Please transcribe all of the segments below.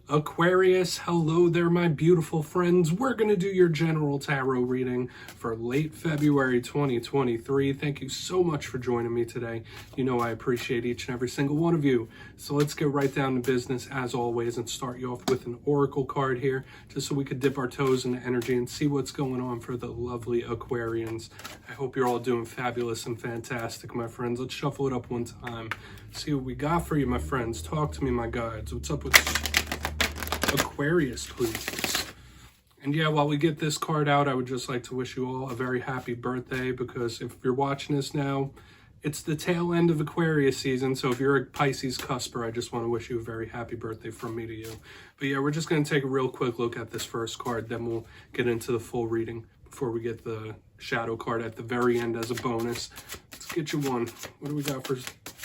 Aquarius, hello there, my beautiful friends. We're going to do your general tarot reading for late February 2023. Thank you so much for joining me today. You know I appreciate each and every single one of you. So let's get right down to business as always and start you off with an oracle card here, just so we could dip our toes into energy and see what's going on for the lovely Aquarians. I hope you're all doing fabulous and fantastic, my friends. Let's shuffle it up one time. See what we got for you, my friends. Talk to me, my guides. What's up with Aquarius, please? And yeah, while we get this card out, I would just like to wish you all a very happy birthday, because if you're watching this now, it's the tail end of Aquarius season. So if you're a Pisces cusper, I just want to wish you a very happy birthday from me to you. But yeah, we're just going to take a real quick look at this first card, then we'll get into the full reading before we get the shadow card at the very end as a bonus. Let's get you one. What do we got for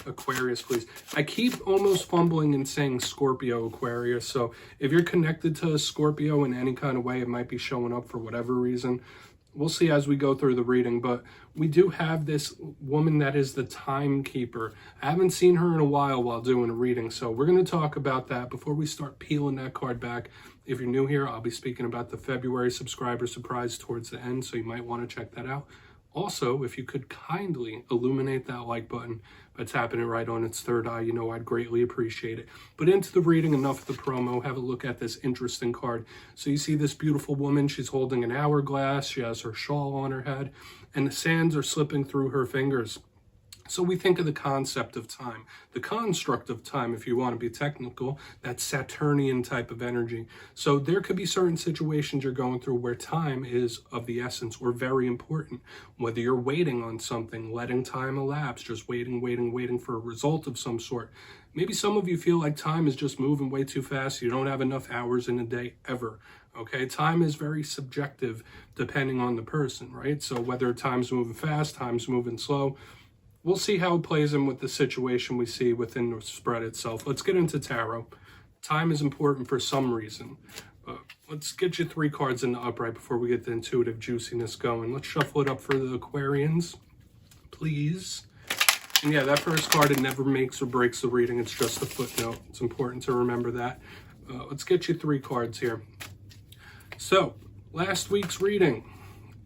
Aquarius, please? I keep almost fumbling and saying Scorpio Aquarius, so if you're connected to a Scorpio in any kind of way, it might be showing up for whatever reason. We'll see as we go through the reading, but we do have this woman that is the timekeeper. I haven't seen her in a while doing a reading, so we're going to talk about that before we start peeling that card back. If you're new here, I'll be speaking about the February subscriber surprise towards the end, so you might want to check that out. Also, if you could kindly illuminate that like button by tapping it right on its third eye, you know I'd greatly appreciate it. But into the reading, enough of the promo. Have a look at this interesting card. So you see this beautiful woman. She's holding an hourglass. She has her shawl on her head, and the sands are slipping through her fingers. So we think of the concept of time, the construct of time, if you want to be technical, that Saturnian type of energy. So there could be certain situations you're going through where time is of the essence or very important. Whether you're waiting on something, letting time elapse, just waiting for a result of some sort. Maybe some of you feel like time is just moving way too fast. You don't have enough hours in a day ever. Okay, time is very subjective depending on the person, right? So whether time's moving fast, time's moving slow, we'll see how it plays in with the situation we see within the spread itself. Let's get into tarot. Time is important for some reason. Let's get you 3 cards in the upright before we get the intuitive juiciness going. Let's shuffle it up for the Aquarians, please. And yeah, that first card, it never makes or breaks the reading. It's just a footnote. It's important to remember that. Let's get you 3 cards here. So, last week's reading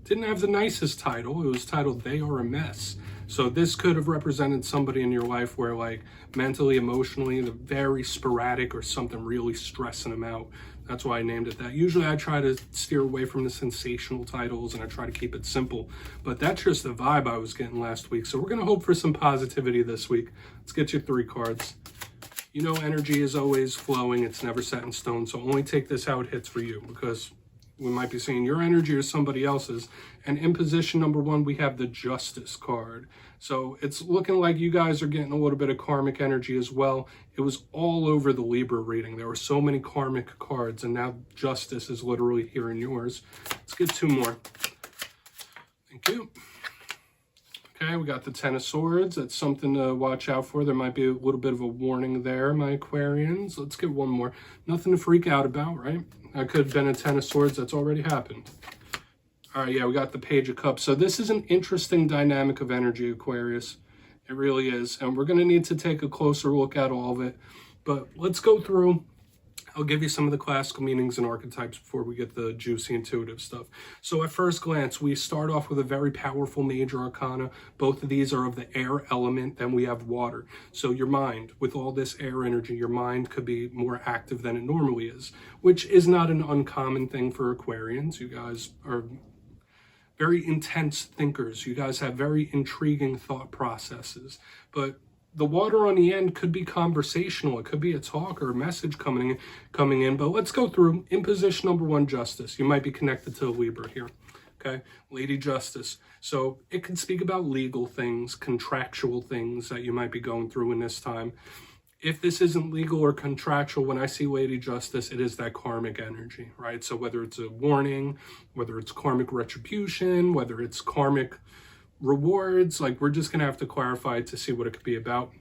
didn't have the nicest title. It was titled, They Are a Mess. So this could have represented somebody in your life where, like, mentally, emotionally, they're very sporadic or something really stressing them out. That's why I named it that. Usually I try to steer away from the sensational titles and I try to keep it simple. But that's just the vibe I was getting last week. So we're going to hope for some positivity this week. Let's get you 3 cards. You know, energy is always flowing. It's never set in stone. So only take this how it hits for you, because we might be seeing your energy or somebody else's. And in position number 1, we have the Justice card. So it's looking like you guys are getting a little bit of karmic energy as well. It was all over the Libra reading. There were so many karmic cards, and now Justice is literally here in yours. Let's get 2 more. Thank you. Okay, we got the Ten of Swords. That's something to watch out for. There might be a little bit of a warning there, my Aquarians. Let's get 1 more. Nothing to freak out about, right? That could have been a Ten of Swords. That's already happened. All right, yeah, we got the Page of Cups. So this is an interesting dynamic of energy, Aquarius. It really is. And we're going to need to take a closer look at all of it. But let's go through. I'll give you some of the classical meanings and archetypes before we get the juicy intuitive stuff. So at first glance, we start off with a very powerful major arcana. Both of these are of the air element. Then we have water. So your mind, with all this air energy, your mind could be more active than it normally is, which is not an uncommon thing for Aquarians. You guys are very intense thinkers. You guys have very intriguing thought processes. But the water on the end could be conversational. It could be a talk or a message coming in. But let's go through. In position number 1, Justice. You might be connected to a Libra here. Okay, Lady Justice. So it can speak about legal things, contractual things that you might be going through in this time. If this isn't legal or contractual, when I see Lady Justice, it is that karmic energy, right? So whether it's a warning, whether it's karmic retribution, whether it's karmic rewards, like, we're just going to have to clarify to see what it could be about.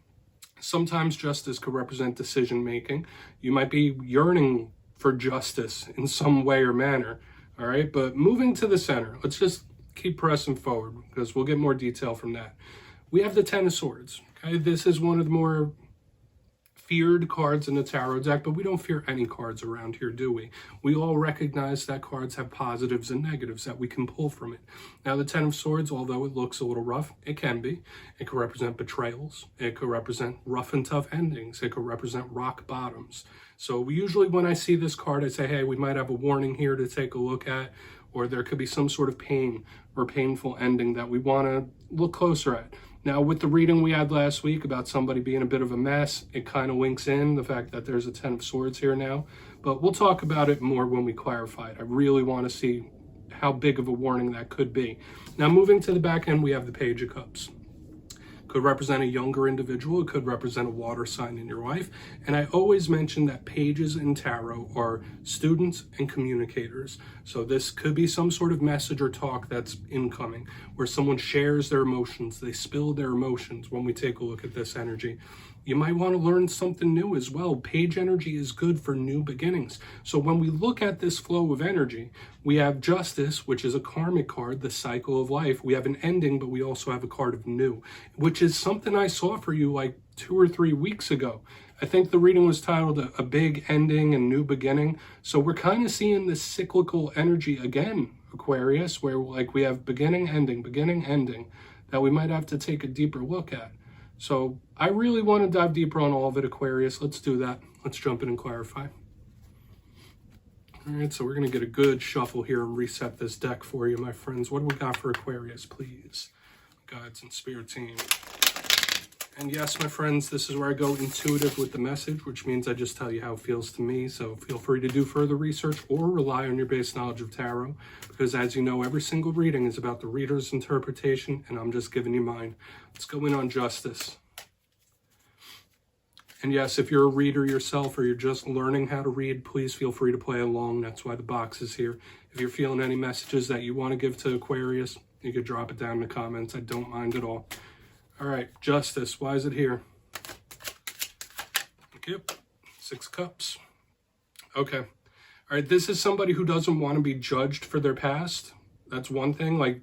Sometimes justice could represent decision making. You might be yearning for justice in some way or manner, all right? But moving to the center, let's just keep pressing forward, because we'll get more detail from that. We have the Ten of Swords, okay? This is one of the more feared cards in the tarot deck, but we don't fear any cards around here, do we? We all recognize that cards have positives and negatives that we can pull from it. Now, the Ten of Swords, although it looks a little rough, it can be. It could represent betrayals. It could represent rough and tough endings. It could represent rock bottoms. So usually when I see this card, I say, hey, we might have a warning here to take a look at, or there could be some sort of pain or painful ending that we want to look closer at. Now, with the reading we had last week about somebody being a bit of a mess, it kind of winks in the fact that there's a Ten of Swords here now. But we'll talk about it more when we clarify it. I really want to see how big of a warning that could be. Now, moving to the back end, we have the Page of Cups. Could represent a younger individual. It could represent a water sign in your life. And I always mention that pages in tarot are students and communicators. So this could be some sort of message or talk that's incoming, where someone shares their emotions. They spill their emotions when we take a look at this energy. You might want to learn something new as well. Page energy is good for new beginnings. So when we look at this flow of energy, we have Justice, which is a karmic card, the cycle of life. We have an ending, but we also have a card of new, which is something I saw for you like 2 or 3 weeks ago. I think the reading was titled A Big Ending and New Beginning. So we're kind of seeing this cyclical energy again, Aquarius, where like we have beginning, ending, that we might have to take a deeper look at. So I really want to dive deeper on all of it, Aquarius. Let's do that. Let's jump in and clarify. All right, so we're going to get a good shuffle here and reset this deck for you, my friends. What do we got for Aquarius, please? Guides and spirit team. And yes, my friends, this is where I go intuitive with the message, which means I just tell you how it feels to me. So feel free to do further research or rely on your base knowledge of tarot, because as you know, every single reading is about the reader's interpretation, and I'm just giving you mine. Let's go in on Justice. And yes, if you're a reader yourself or you're just learning how to read, please feel free to play along. That's why the box is here. If you're feeling any messages that you want to give to Aquarius, you could drop it down in the comments. I don't mind at all. All right, Justice, why is it here? Thank you. 6 Cups. Okay. All right, this is somebody who doesn't want to be judged for their past. That's one thing. Like,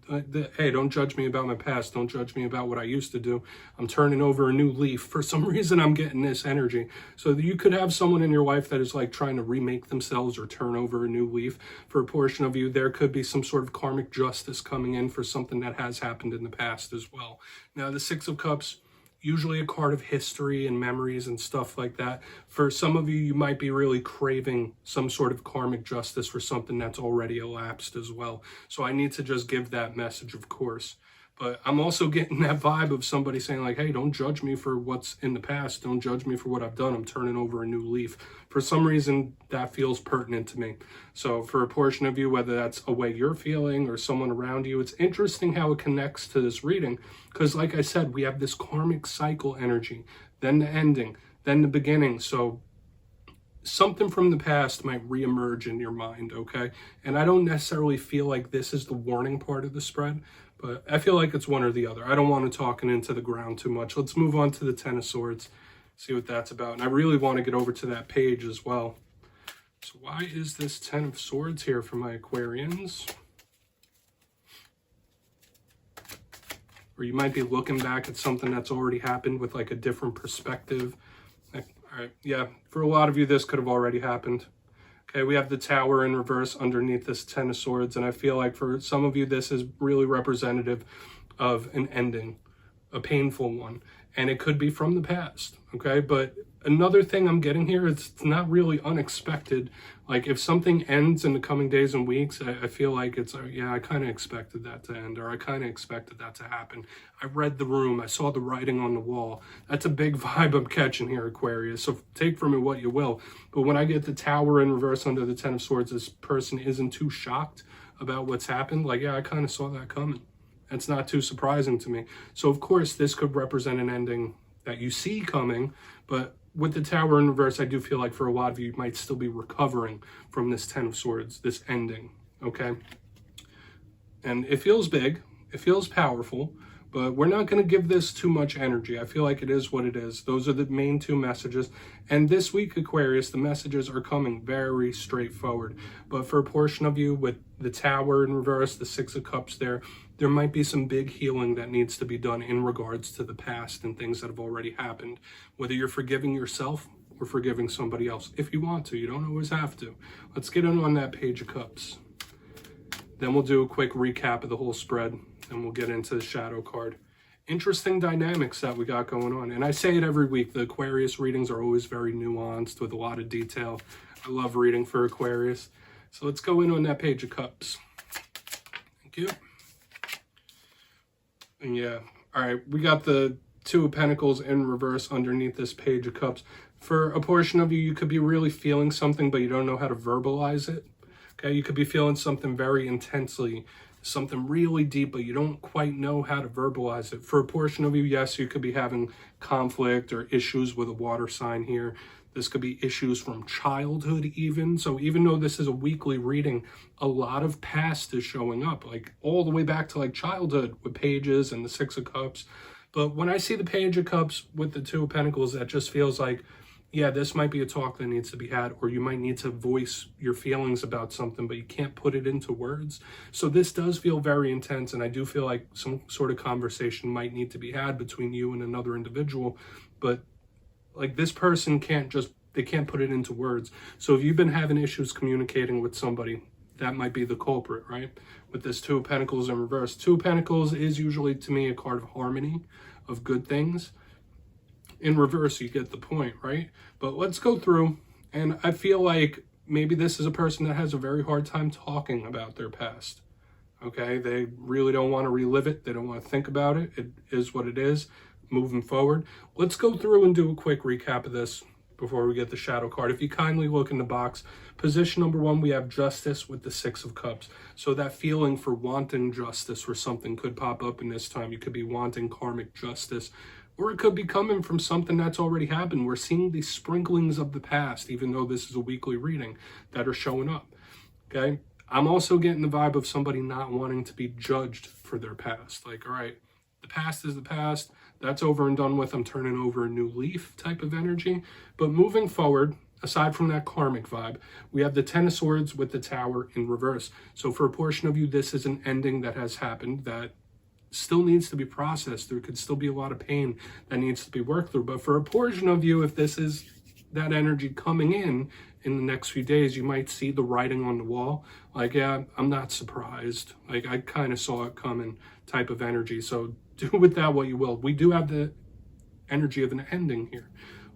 hey, don't judge me about my past. Don't judge me about what I used to do. I'm turning over a new leaf. For some reason, I'm getting this energy. So you could have someone in your life that is like trying to remake themselves or turn over a new leaf. For a portion of you, there could be some sort of karmic justice coming in for something that has happened in the past as well. Now, the 6 of Cups, usually a card of history and memories and stuff like that. For some of you, you might be really craving some sort of karmic justice for something that's already elapsed as well. So I need to just give that message, of course. But I'm also getting that vibe of somebody saying like, hey, don't judge me for what's in the past. Don't judge me for what I've done. I'm turning over a new leaf. For some reason, that feels pertinent to me. So for a portion of you, whether that's a way you're feeling or someone around you, it's interesting how it connects to this reading. Because like I said, we have this karmic cycle energy, then the ending, then the beginning. So something from the past might reemerge in your mind, okay? And I don't necessarily feel like this is the warning part of the spread, but I feel like it's one or the other. I don't want to talk into the ground too much. Let's move on to the 10 of Swords, see what that's about. And I really want to get over to that page as well. So why is this 10 of Swords here for my Aquarians? Or you might be looking back at something that's already happened with like a different perspective. All right, yeah, for a lot of you, this could have already happened. Okay, we have the Tower in reverse underneath this 10 of Swords, and I feel like for some of you, this is really representative of an ending, a painful one, and it could be from the past, okay? But another thing I'm getting here, it's not really unexpected. Like if something ends in the coming days and weeks, I feel like it's, yeah, I kind of expected that to end, or I kind of expected that to happen. I read the room, I saw the writing on the wall. That's a big vibe I'm catching here, Aquarius. So take from it what you will. But when I get the Tower in reverse under the 10 of Swords, this person isn't too shocked about what's happened. Like, yeah, I kind of saw that coming. That's not too surprising to me. So of course, this could represent an ending that you see coming, but with the Tower in reverse, I do feel like for a lot of you, you might still be recovering from this 10 of Swords, this ending, okay? And it feels big, it feels powerful, but we're not going to give this too much energy. I feel like it is what it is. Those are the main 2 messages. And this week, Aquarius, the messages are coming very straightforward. But for a portion of you with the Tower in reverse, the 6 of Cups there might be some big healing that needs to be done in regards to the past and things that have already happened. Whether you're forgiving yourself or forgiving somebody else. If you want to, you don't always have to. Let's get on that Page of Cups. Then we'll do a quick recap of the whole spread, and we'll get into the shadow card. Interesting dynamics that we got going on. And I say it every week, the Aquarius readings are always very nuanced with a lot of detail. I love reading for Aquarius. So let's go in on that Page of Cups. Thank you. And yeah, all right, we got the Two of Pentacles in reverse underneath this Page of Cups. For a portion of you, you could be really feeling something, but you don't know how to verbalize it. Okay, you could be feeling something very intensely, something really deep, but you don't quite know how to verbalize it. For a portion of you, yes, you could be having conflict or issues with a water sign here. This could be issues from childhood even. So even though this is a weekly reading, a lot of past is showing up, like all the way back to like childhood with Pages and the Six of Cups. But when I see the Page of Cups with the Two of Pentacles, that just feels like, yeah, this might be a talk that needs to be had, or you might need to voice your feelings about something, but you can't put it into words. So this does feel very intense, and I do feel like some sort of conversation might need to be had between you and another individual, but like this person they can't put it into words. So if you've been having issues communicating with somebody, that might be the culprit, right? With this Two of Pentacles in reverse. Two of Pentacles is usually, to me, a card of harmony, of good things. In reverse, you get the point, right? But let's go through, and I feel like maybe this is a person that has a very hard time talking about their past, okay? They really don't want to relive it. They don't want to think about it. It is what it is, moving forward. Let's go through and do a quick recap of this before we get the shadow card. If you kindly look in the box, position number 1, we have Justice with the Six of Cups. So that feeling for wanting justice or something could pop up in this time. You could be wanting karmic justice, or it could be coming from something that's already happened. We're seeing these sprinklings of the past, even though this is a weekly reading, that are showing up, okay? I'm also getting the vibe of somebody not wanting to be judged for their past. Like, all right, the past is the past. That's over and done with. I'm turning over a new leaf type of energy. But moving forward, aside from that karmic vibe, we have the Ten of Swords with the Tower in reverse. So for a portion of you, this is an ending that has happened that still needs to be processed. There could still be a lot of pain that needs to be worked through. But for a portion of you, if this is that energy coming in the next few days, you might see the writing on the wall. Like, yeah, I'm not surprised. Like, I kind of saw it coming type of energy. So do with that what you will. We do have the energy of an ending here.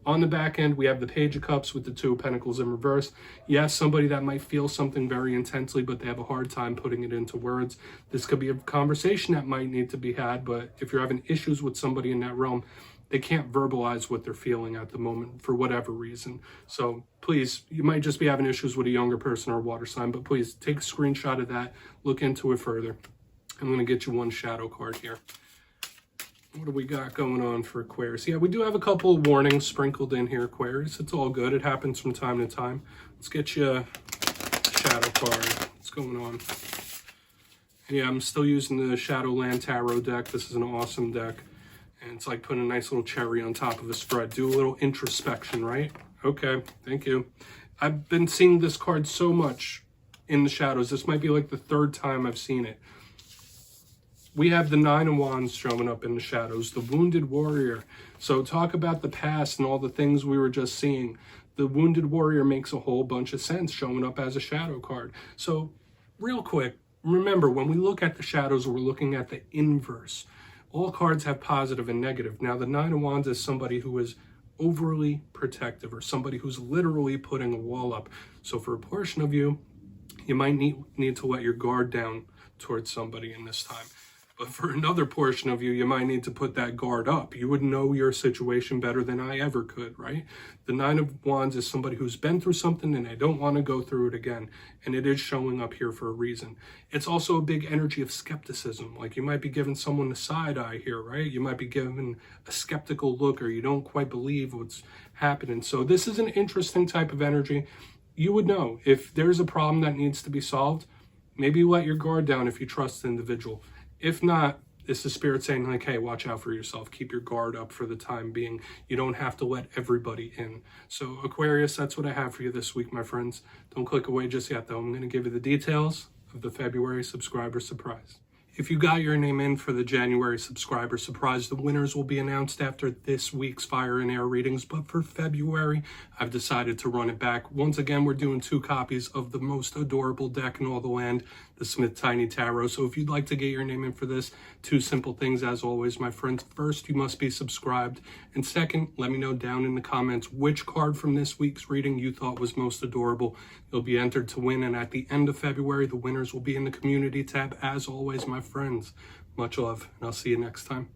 On the back end, we have the Page of Cups with the Two of Pentacles in reverse. Yes, somebody that might feel something very intensely, but they have a hard time putting it into words. This could be a conversation that might need to be had, but if you're having issues with somebody in that realm, they can't verbalize what they're feeling at the moment for whatever reason. So please, you might just be having issues with a younger person or a water sign, but please take a screenshot of that, look into it further. I'm going to get you one shadow card here. What do we got going on for Aquarius? Yeah, we do have a couple of warnings sprinkled in here, Aquarius. It's all good. It happens from time to time. Let's get you a shadow card. What's going on? Yeah, I'm still using the Shadowland Tarot deck. This is an awesome deck. And it's like putting a nice little cherry on top of a spread. Do a little introspection, right? Okay, thank you. I've been seeing this card so much in the shadows. This might be like the 3rd time I've seen it. We have the Nine of Wands showing up in the shadows, the Wounded Warrior. So talk about the past and all the things we were just seeing. The Wounded Warrior makes a whole bunch of sense showing up as a shadow card. So real quick, remember, when we look at the shadows, we're looking at the inverse. All cards have positive and negative. Now, the Nine of Wands is somebody who is overly protective, or somebody who's literally putting a wall up. So for a portion of you, you might need to let your guard down towards somebody in this time. But for another portion of you, you might need to put that guard up. You would know your situation better than I ever could, right? The Nine of Wands is somebody who's been through something and they don't want to go through it again. And it is showing up here for a reason. It's also a big energy of skepticism. Like, you might be giving someone the side eye here, right? You might be giving a skeptical look, or you don't quite believe what's happening. So this is an interesting type of energy. You would know if there's a problem that needs to be solved. Maybe you let your guard down if you trust the individual. If not, it's the spirit saying, like, hey, watch out for yourself. Keep your guard up for the time being. You don't have to let everybody in. So Aquarius, that's what I have for you this week, my friends. Don't click away just yet, though. I'm going to give you the details of the February subscriber surprise. If you got your name in for the January subscriber surprise, the winners will be announced after this week's Fire and Air readings. But for February, I've decided to run it back. Once again, we're doing 2 copies of the most adorable deck in all the land, the Smith Tiny Tarot. So if you'd like to get your name in for this, 2 simple things as always, my friends. First, you must be subscribed. And second, let me know down in the comments which card from this week's reading you thought was most adorable. You'll be entered to win. And at the end of February, the winners will be in the community tab as always, my friends. Much love, and I'll see you next time.